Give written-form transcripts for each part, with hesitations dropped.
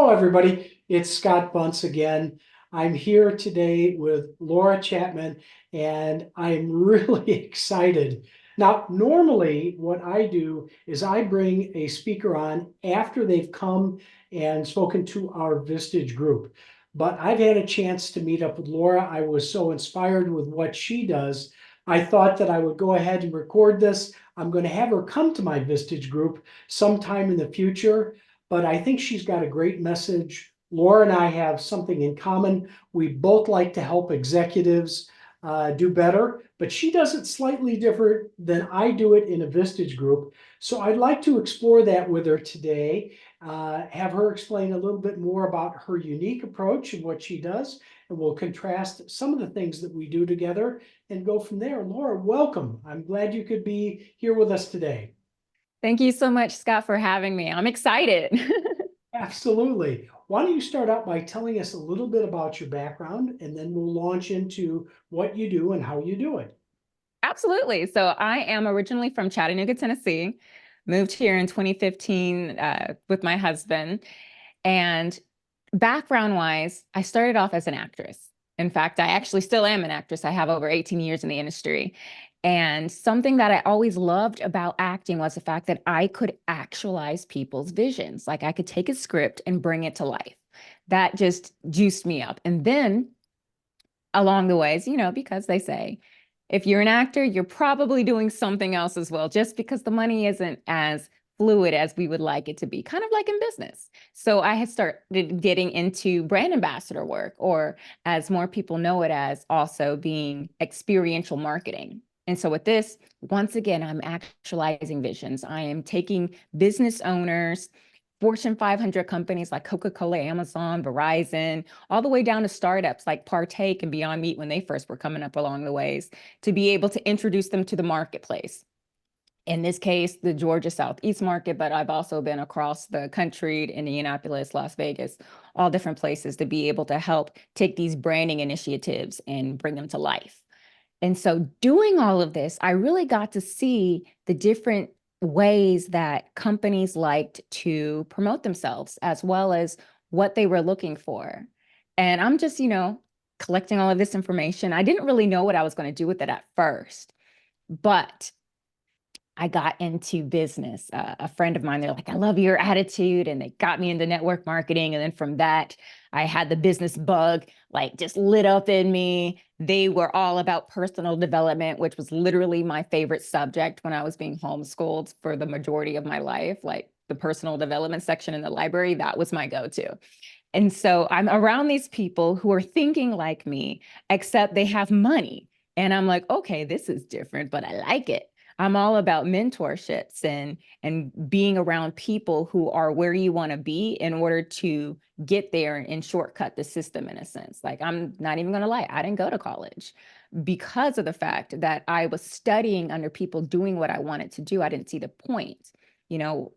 Hello, everybody. It's Scott Bunce again. I'm here today with Lora Chatman, and I'm really excited. Now, normally what I do is I bring a speaker on after they've come and spoken to our Vistage group. But I've had a chance to meet up with Lora. I was so inspired with what she does. I thought that I would go ahead and record this. I'm going to have her come to my Vistage group sometime in the future, but I think she's got a great message. Laura and I have something in common. We both like to help executives do better, but she does it slightly different than I do it in a Vistage group. So I'd like to explore that with her today, have her explain a little bit more about her unique approach and what she does, and we'll contrast some of the things that we do together and go from there. Laura, welcome. I'm glad you could be here with us today. Thank you so much, Scott, for having me. I'm excited. Absolutely. Why don't you start out by telling us a little bit about your background, and then we'll launch into what you do and how you do it. Absolutely. So I am originally from Chattanooga, Tennessee, moved here in 2015 with my husband. And background-wise, I started off as an actress. In fact, I actually still am an actress. I have over 18 years in the industry. And something that I always loved about acting was the fact that I could actualize people's visions. Like I could take a script and bring it to life. That just juiced me up. And then along the ways, because they say if you're an actor, you're probably doing something else as well, just because the money isn't as fluid as we would like it to be, kind of like in business. So I had started getting into brand ambassador work, or as more people know it as, also being experiential marketing. And so with this, once again, I'm actualizing visions. I am taking business owners, Fortune 500 companies like Coca-Cola, Amazon, Verizon, all the way down to startups like Partake and Beyond Meat when they first were coming up along the ways, to be able to introduce them to the marketplace. In this case, the Georgia Southeast market, but I've also been across the country, Indianapolis, Las Vegas, all different places, to be able to help take these branding initiatives and bring them to life. And so doing all of this, I really got to see the different ways that companies liked to promote themselves, as well as what they were looking for. And I'm just, collecting all of this information. I didn't really know what I was going to do with it at first, but I got into business. A friend of mine, they're like, I love your attitude. And they got me into network marketing. And then from that, I had the business bug like just lit up in me. They were all about personal development, which was literally my favorite subject when I was being homeschooled for the majority of my life. Like the personal development section in the library, that was my go-to. And so I'm around these people who are thinking like me, except they have money. And I'm like, okay, this is different, but I like it. I'm all about mentorships and being around people who are where you want to be in order to get there and shortcut the system in a sense. Like I'm not even going to lie, I didn't go to college because of the fact that I was studying under people doing what I wanted to do. I didn't see the point.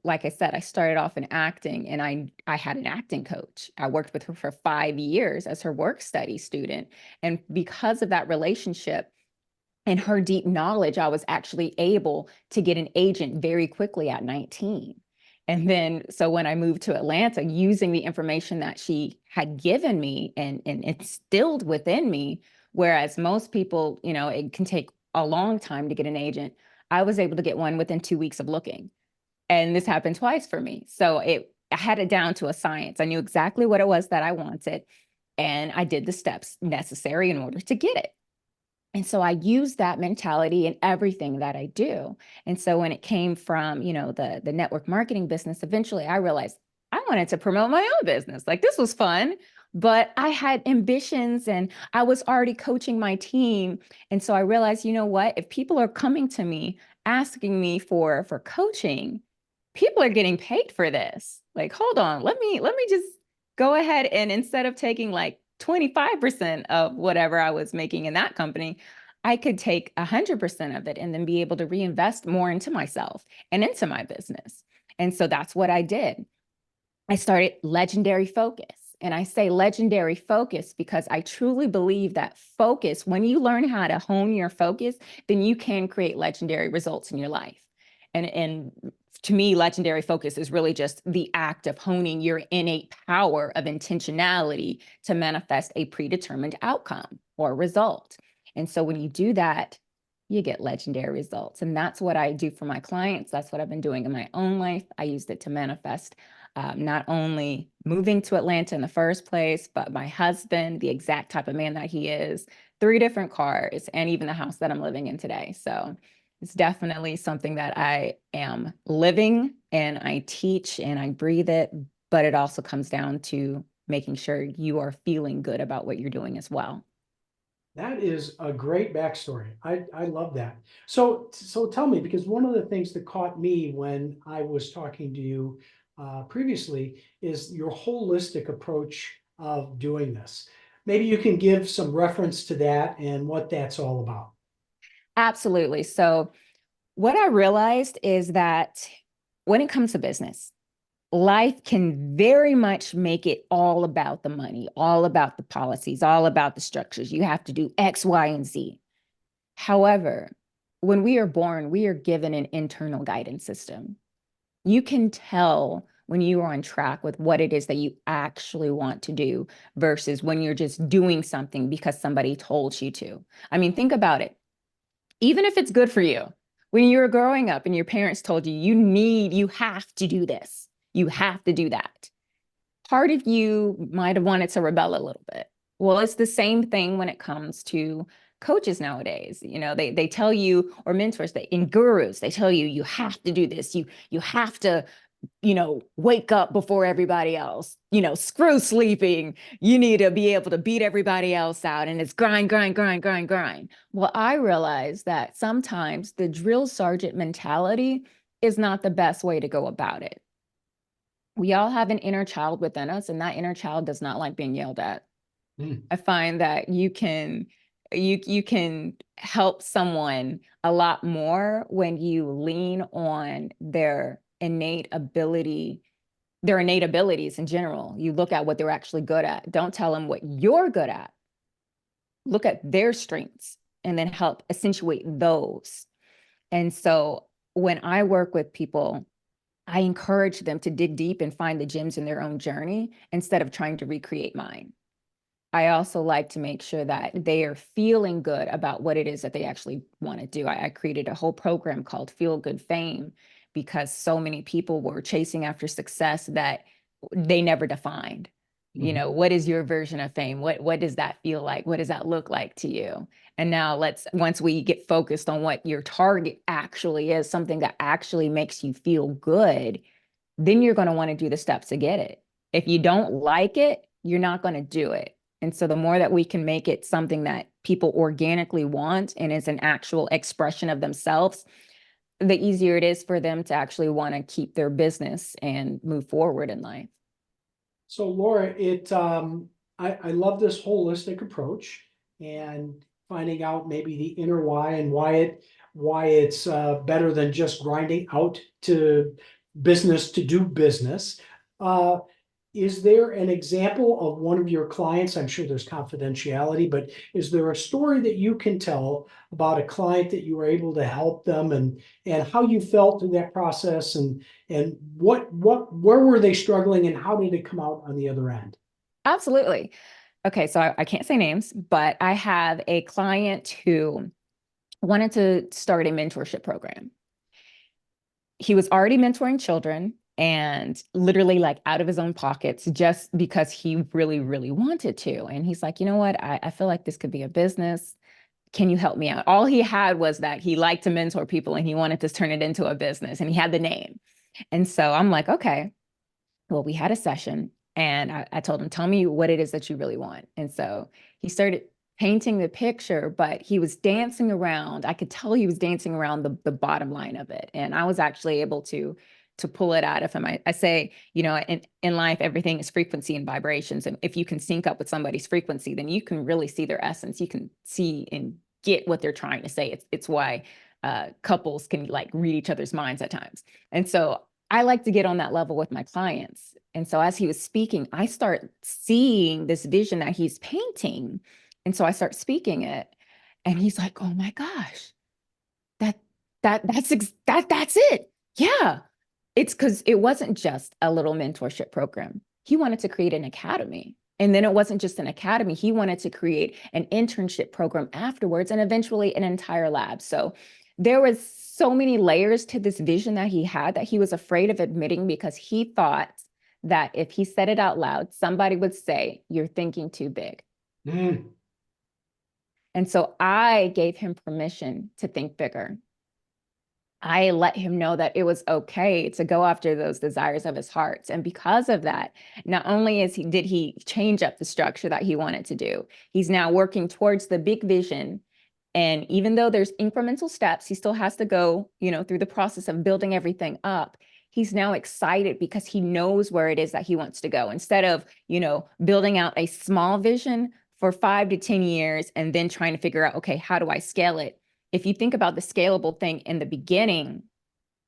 Like I said, I started off in acting, and I had an acting coach. I worked with her for 5 years as her work study student. And because of that relationship and her deep knowledge, I was actually able to get an agent very quickly at 19. And then, so when I moved to Atlanta, using the information that she had given me and instilled within me, whereas most people, it can take a long time to get an agent, I was able to get one within 2 weeks of looking. And this happened twice for me. So I had it down to a science. I knew exactly what it was that I wanted, and I did the steps necessary in order to get it. And so I use that mentality in everything that I do. And so when it came from, the network marketing business, eventually I realized I wanted to promote my own business. Like this was fun, but I had ambitions and I was already coaching my team. And so I realized, you know what, if people are coming to me asking me for coaching, people are getting paid for this. Like, hold on, let me just go ahead, and instead of taking like 25% of whatever I was making in that company, I could take 100% of it and then be able to reinvest more into myself and into my business. And so that's what I did. I started Legendary Focus. And I say legendary focus because I truly believe that focus, when you learn how to hone your focus, then you can create legendary results in your life. And to me, legendary focus is really just the act of honing your innate power of intentionality to manifest a predetermined outcome or result. And so when you do that, you get legendary results. And that's what I do for my clients. That's what I've been doing in my own life. I used it to manifest not only moving to Atlanta in the first place, but my husband, the exact type of man that he is, 3 different cars, and even the house that I'm living in today. So it's definitely something that I am living and I teach and I breathe it, but it also comes down to making sure you are feeling good about what you're doing as well. That is a great backstory. I love that. So tell me, because one of the things that caught me when I was talking to you previously is your holistic approach of doing this. Maybe you can give some reference to that and what that's all about. Absolutely. So, what I realized is that when it comes to business, life can very much make it all about the money, all about the policies, all about the structures. You have to do X, Y, and Z. However, when we are born, we are given an internal guidance system. You can tell when you are on track with what it is that you actually want to do versus when you're just doing something because somebody told you to. I mean, think about it. Even if it's good for you, when you were growing up and your parents told you, you have to do this, you have to do that, part of you might have wanted to rebel a little bit. Well, it's the same thing when it comes to coaches nowadays. They tell you, or mentors, in gurus, they tell you you have to do this. You have to, wake up before everybody else. Screw sleeping. You need to be able to beat everybody else out. And it's grind, grind, grind, grind, grind. Well, I realized that sometimes the drill sergeant mentality is not the best way to go about it. We all have an inner child within us, and that inner child does not like being yelled at. Mm. I find that you can help someone a lot more when you lean on their innate abilities in general. You look at what they're actually good at. Don't tell them what you're good at. Look at their strengths and then help accentuate those. And so when I work with people, I encourage them to dig deep and find the gems in their own journey instead of trying to recreate mine. I also like to make sure that they are feeling good about what it is that they actually want to do. I created a whole program called Feel Good Fame because so many people were chasing after success that they never defined. Mhm. What is your version of fame? What does that feel like? What does that look like to you? And now once we get focused on what your target actually is, something that actually makes you feel good, then you're going to want to do the steps to get it. If you don't like it, you're not going to do it. And so the more that we can make it something that people organically want and is an actual expression of themselves, the easier it is for them to actually want to keep their business and move forward in life. So Laura, I love this holistic approach and finding out maybe the inner why and why it's better than just grinding out to business to do business. Uh, is there an example of one of your clients? I'm sure there's confidentiality, but is there a story that you can tell about a client that you were able to help them and how you felt through that process and where were they struggling and how did it come out on the other end? Absolutely. Okay, so I can't say names, but I have a client who wanted to start a mentorship program. He was already mentoring children and literally like out of his own pockets just because he really, really wanted to. And he's like, you know what? I feel like this could be a business. Can you help me out? All he had was that he liked to mentor people and he wanted to turn it into a business and he had the name. And so I'm like, okay, well, we had a session and I told him, tell me what it is that you really want. And so he started painting the picture, but he was dancing around. I could tell he was dancing around the bottom line of it. And I was actually able to pull it out of him. I say, in life, everything is frequency and vibrations. And if you can sync up with somebody's frequency, then you can really see their essence. You can see and get what they're trying to say. It's why couples can like read each other's minds at times. And so I like to get on that level with my clients. And so as he was speaking, I start seeing this vision that he's painting. And so I start speaking it. And he's like, oh my gosh, that's it. Yeah. It's because it wasn't just a little mentorship program. He wanted to create an academy. And then it wasn't just an academy. He wanted to create an internship program afterwards and eventually an entire lab. So there was so many layers to this vision that he had that he was afraid of admitting because he thought that if he said it out loud, somebody would say, "You're thinking too big." Mm, And so I gave him permission to think bigger. I let him know that it was okay to go after those desires of his heart. And because of that, not only did he change up the structure that he wanted to do, he's now working towards the big vision. And even though there's incremental steps, he still has to go, through the process of building everything up. He's now excited because he knows where it is that he wants to go. Instead of, building out a small vision for 5 to 10 years and then trying to figure out, okay, how do I scale it? If you think about the scalable thing in the beginning,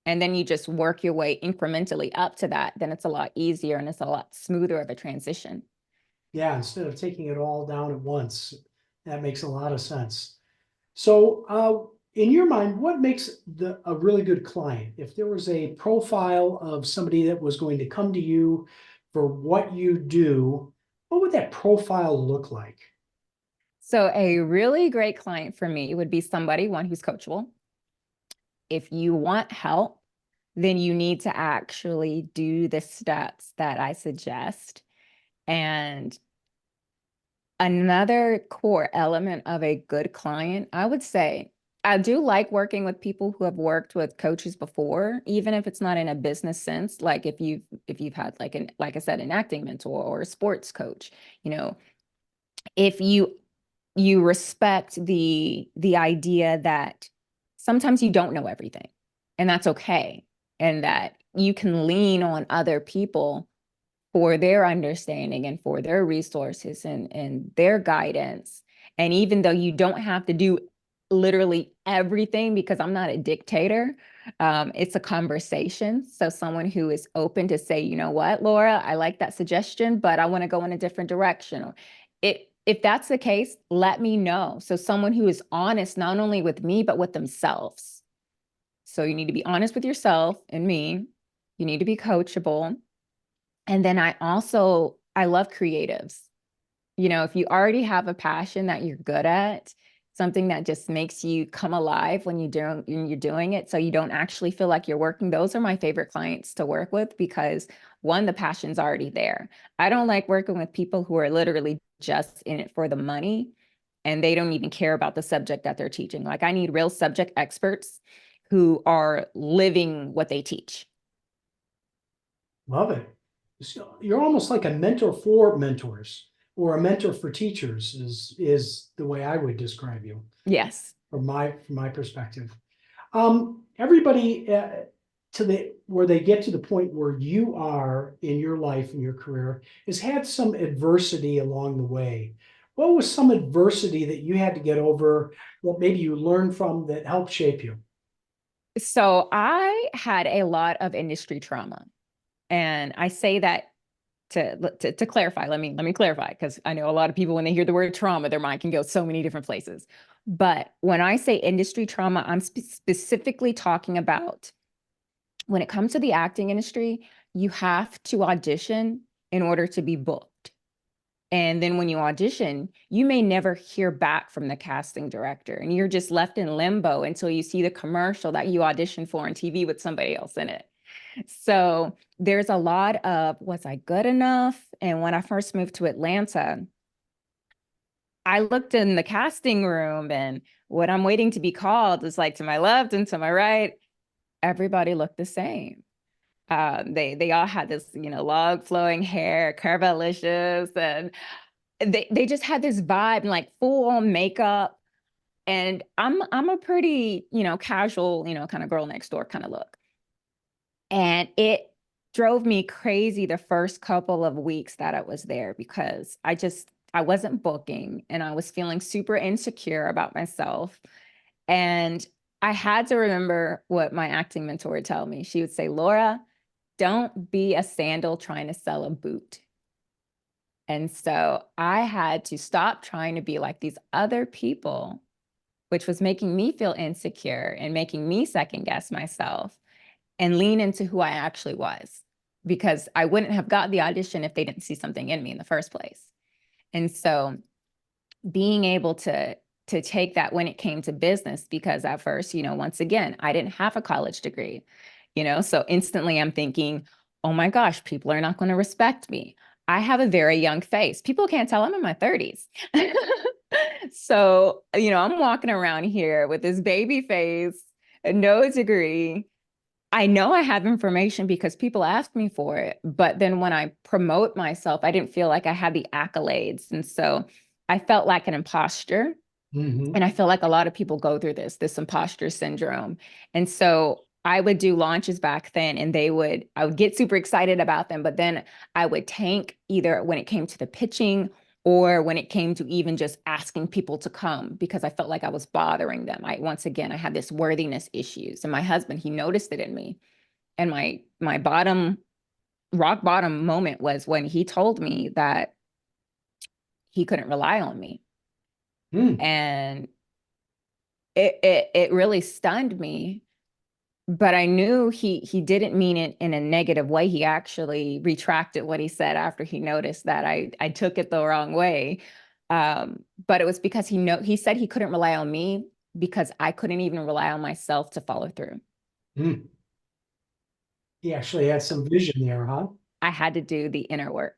and then you just work your way incrementally up to that, then it's a lot easier and it's a lot smoother of a transition. yeah, instead of taking it all down at once, that makes a lot of sense. So, in your mind, what makes a really good client? If there was a profile of somebody that was going to come to you for what you do, what would that profile look like? So a really great client for me would be somebody, one, who's coachable. If you want help, then you need to actually do the steps that I suggest. And another core element of a good client, I would say, I do like working with people who have worked with coaches before, even if it's not in a business sense. Like if you've had like I said, an acting mentor or a sports coach, you know, if you respect the idea that sometimes you don't know everything, and that's okay, and that you can lean on other people for their understanding and for their resources and their guidance. And even though you don't have to do literally everything, because I'm not a dictator, it's a conversation. So someone who is open to say, you know what, Laura, I like that suggestion, but I want to go in a different direction. Or if that's the case, let me know. So someone who is honest, not only with me, but with themselves. So you need to be honest with yourself and me. You need to be coachable. And then I love creatives. If you already have a passion that you're good at, something that just makes you come alive when you're doing it, so you don't actually feel like you're working, those are my favorite clients to work with because one, the passion's already there. I don't like working with people who are literally just in it for the money and they don't even care about the subject that they're teaching. Like I need real subject experts who are living what they teach. Love it. So you're almost like a mentor for mentors or a mentor for teachers is the way I would describe you Yes. from my perspective. Everybody to the where they get to the point where you are in your life and your career has had some adversity along the way. What was some adversity that you had to get over, what maybe you learned from that helped shape you? So I had a lot of industry trauma. And I say that to clarify. Let me clarify, because I know a lot of people, when they hear the word trauma, their mind can go so many different places. But when I say industry trauma, I'm specifically talking about when it comes to the acting industry, you have to audition in order to be booked. And then when you audition, you may never hear back from the casting director, and you're just left in limbo until you see the commercial that you auditioned for on TV with somebody else in it. So there's a lot of, was I good enough? And when I first moved to Atlanta, I looked in the casting room and what I'm waiting to be called is like to my left and to my right, everybody looked the same. They all had this, log flowing hair, curvilicious, and they just had this vibe and like full on makeup. And I'm a pretty, casual, kind of girl next door kind of look. And it drove me crazy the first couple of weeks that I was there because I wasn't booking and I was feeling super insecure about myself. And I had to remember what my acting mentor would tell me. She would say, Laura, don't be a sandal trying to sell a boot. And so I had to stop trying to be like these other people, which was making me feel insecure and making me second guess myself. and lean into who I actually was, because I wouldn't have got the audition if they didn't see something in me in the first place. And so being able to take that when it came to business, because at first, once again, I didn't have a college degree, so instantly I'm thinking, oh my gosh, people are not going to respect me. I have a very young face. People can't tell I'm in my 30s. So, I'm walking around here with this baby face, no degree. I know I have information because people ask me for it, but then when I promote myself, I didn't feel like I had the accolades. And so I felt like an imposter. And Hmm. I feel like a lot of people go through this imposter syndrome. And so I would do launches back then, and I would get super excited about them, but then I would tank either when it came to the pitching or when it came to even just asking people to come, because I felt like I was bothering them. Once again, I had this worthiness issues, and my husband, he noticed it in me. And my rock bottom moment was when he told me that he couldn't rely on me. Mm. And it really stunned me, but I knew he didn't mean it in a negative way. He actually retracted what he said after he noticed that I took it the wrong way. But it was because he said he couldn't rely on me because I couldn't even rely on myself to follow through. Mm. He actually had some vision there, huh? I had to do the inner work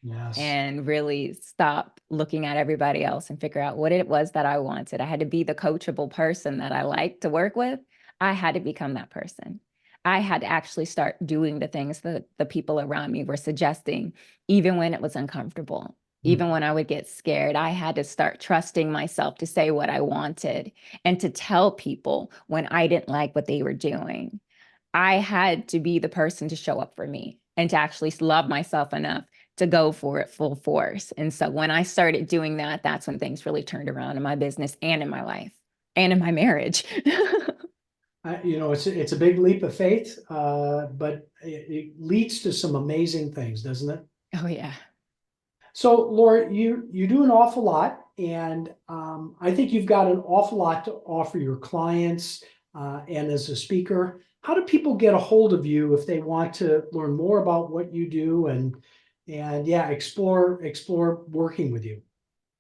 Yes. and really stop looking at everybody else and figure out what it was that I wanted. I had to be the coachable person that I like to work with. I had to become that person. I had to actually start doing the things that the people around me were suggesting, even when it was uncomfortable, Mm. even when I would get scared. I had to start trusting myself to say what I wanted and to tell people when I didn't like what they were doing. I had to be the person to show up for me and to actually love myself enough to go for it full force. And so when I started doing that, that's when things really turned around in my business and in my life and in my marriage. It's a big leap of faith, but it leads to some amazing things, doesn't it? Oh, yeah. So, Laura, you do an awful lot, and I think you've got an awful lot to offer your clients, and as a speaker. How do people get a hold of you if they want to learn more about what you do and yeah, explore working with you?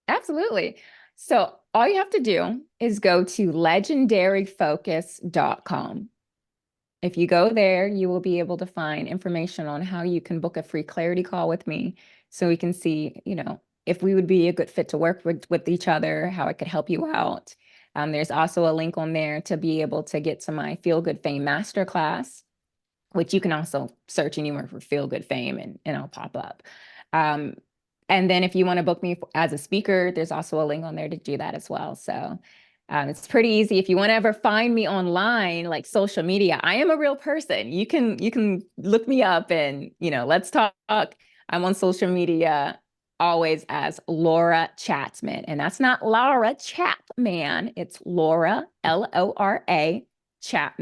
Absolutely. So all you have to do is go to legendaryfocus.com. If you go there, you will be able to find information on how you can book a free clarity call with me so we can see, if we would be a good fit to work with each other, how I could help you out. There's also a link on there to be able to get to my Feel Good Fame Masterclass, which you can also search anywhere for Feel Good Fame, and I'll pop up. Um, and then if you want to book me as a speaker, there's also a link on there to do that as well. So it's pretty easy. If you want to ever find me online, like social media, I am a real person. You can look me up and let's talk. I'm on social media always as Lora Chatman, and that's not Laura Chapman. It's Lora, Lora Chatman, Chat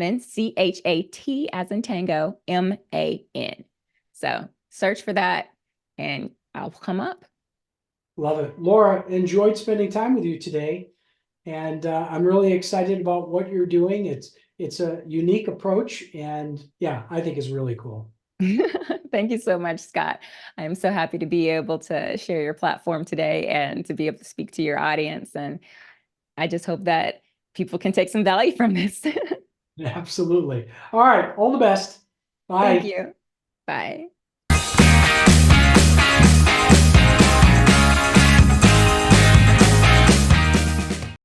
as in Tango, Man. So search for that and I'll come up. Love it. Laura, enjoyed spending time with you today. And I'm really excited about what you're doing. It's a unique approach, and yeah, I think it's really cool. Thank you so much, Scott. I'm so happy to be able to share your platform today and to be able to speak to your audience. And I just hope that people can take some value from this. Absolutely. All right, all the best. Thank Bye. you. Bye.